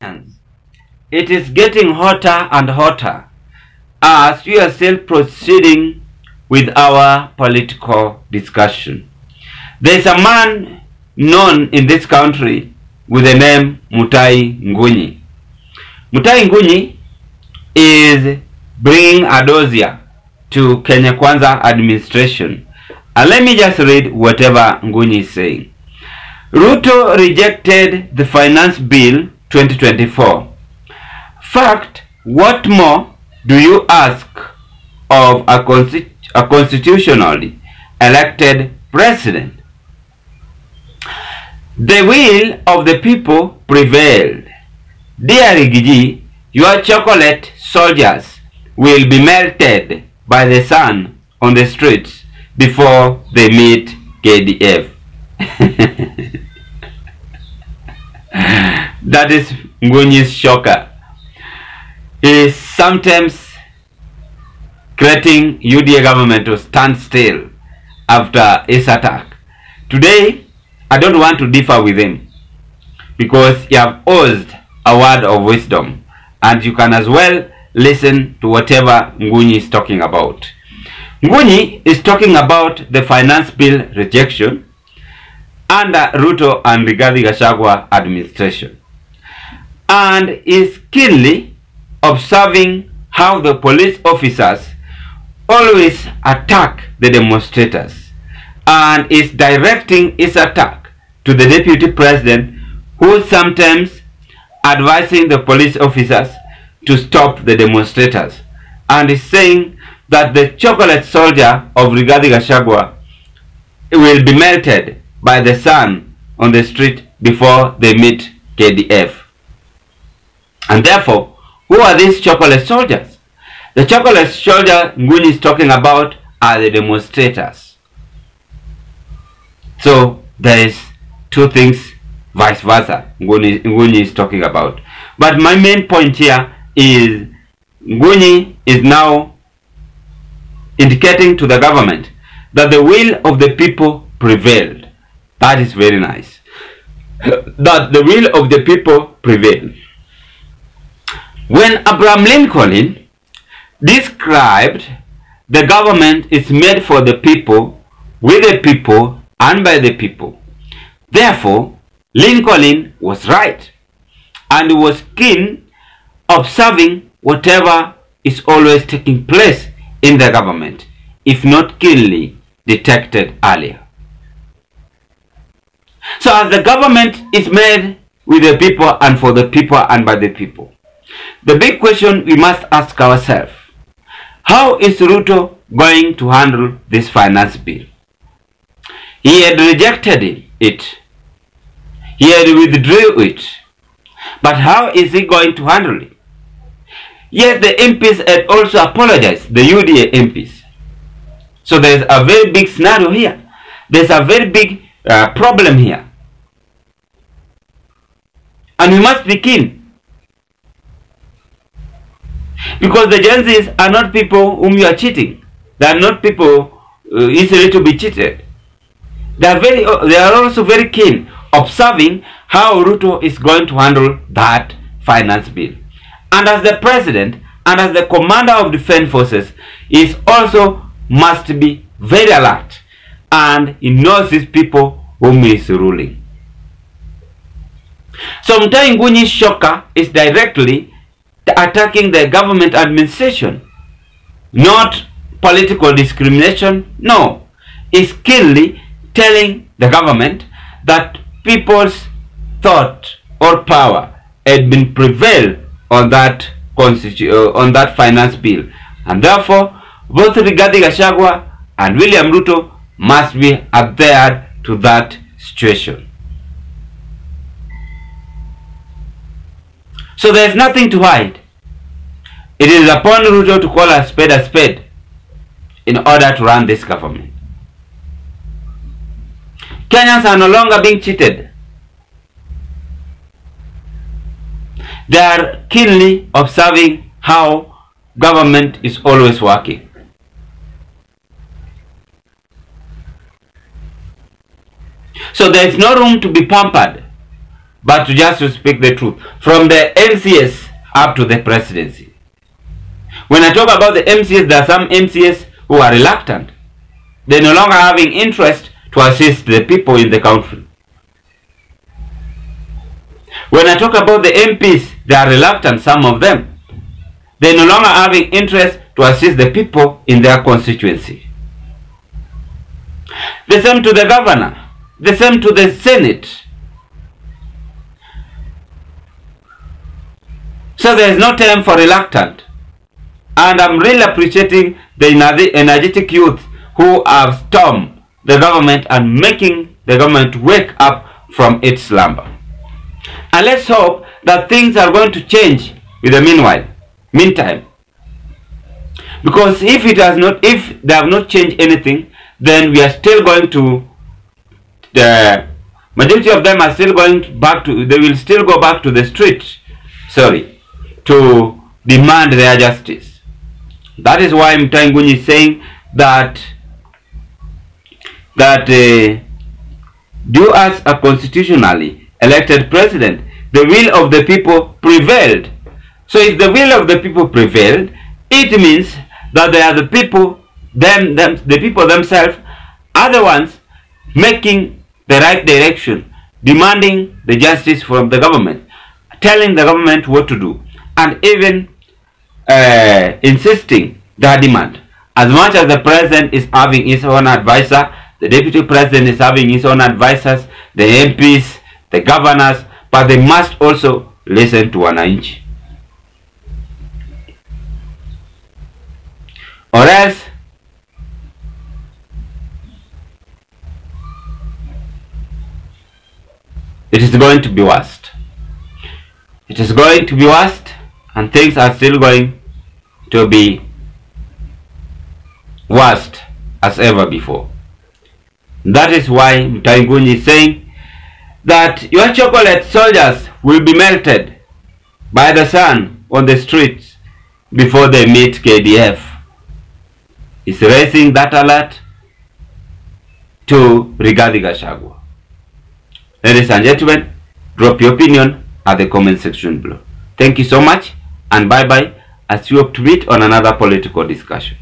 It is getting hotter and hotter as we are still proceeding with our political discussion. There is a man known in this country with the name Mutahi NGUNYI. Mutahi NGUNYI is bringing a dossier to Kenya Kwanza administration. And let me just read whatever NGUNYI is saying. Ruto rejected the Finance Bill 2024. Fact, what more do you ask of a constitutionally elected president? The will of the people prevailed. Dear Riggy, your chocolate soldiers will be melted by the sun on the streets before they meet KDF. That is NGUNYI'S shocker. He is sometimes creating UDA government to stand still after his attack. Today, I don't want to differ with him because he have oozed a word of wisdom, and you can as well listen to whatever NGUNYI is talking about. NGUNYI is talking about the finance bill rejection under Ruto and Riggy administration, and is keenly observing how the police officers always attack the demonstrators, and is directing his attack to the deputy president, who is sometimes advising the police officers to stop the demonstrators, and is saying that the chocolate soldier of Riggy will be melted by the sun on the street before they meet KDF. And therefore, who are these chocolate soldiers? The chocolate soldier NGUNYI is talking about are the demonstrators. So there is two things vice versa NGUNYI is talking about. But my main point here is NGUNYI is now indicating to the government that the will of the people prevailed. That is very nice. That the will of the people prevailed. When Abraham Lincoln described the government is made for the people, with the people, and by the people. Therefore, Lincoln was right and was keen observing whatever is always taking place in the government, if not keenly detected earlier. So as the government is made with the people and for the people and by the people, the big question we must ask ourselves, how is Ruto going to handle this finance bill? He had rejected it. He had withdrew it. But how is he going to handle it? Yet the MPs had also apologized, the UDA MPs. So there's a very big scenario here. There's a very big problem here. And we must be keen. Because the Gen Zs are not people whom you are cheating. They are not people easily to be cheated. They are also very keen observing how Ruto is going to handle that finance bill. And as the president and as the commander of defense forces, he also must be very alert, and he knows these people whom he is ruling. So Mutahi NGUNYI'S shocker is directly attacking the government administration, not political discrimination. No, it's keenly telling the government that people's thought or power had been prevailed on that finance bill, and therefore both Riggy and William Ruto must be adhered to that situation. So there is nothing to hide. It is upon Ruto to call a spade in order to run this government. Kenyans are no longer being cheated. They are keenly observing how government is always working. So there is no room to be pampered but just to speak the truth, from the MCS up to the presidency. When I talk about the MCS, there are some MCS who are reluctant. They're no longer having interest to assist the people in the country. When I talk about the MPs, they are reluctant, some of them. They're no longer having interest to assist the people in their constituency. The same to the governor. The same to the Senate. So there is no time for reluctant. And I'm really appreciating the energetic youth who have stormed the government and making the government wake up from its slumber. And let's hope that things are going to change in the meantime. Because if they have not changed anything, then we are still going to, the majority of them are still going back to, they will still go back to the street, to demand their justice. That is why NGUNYI'S is saying that due as a constitutionally elected president, the will of the people prevailed. So if the will of the people prevailed, it means that they are the people, the people themselves are the ones making the right direction, demanding the justice from the government, telling the government what to do, and even insisting their demand. As much as the president is having his own advisor, the deputy president is having his own advisors, the MPs, the governors, but they must also listen to wananchi. Or else it is going to be worst. It is going to be worst, and things are still going to be worst as ever before. That is why NGUNYI'S is saying that your chocolate soldiers will be melted by the sun on the streets before they meet KDF. Is raising that alert to Rigathi Gachagua. Ladies and gentlemen, drop your opinion at the comment section below. Thank you so much, and bye bye, as we hope to meet on another political discussion.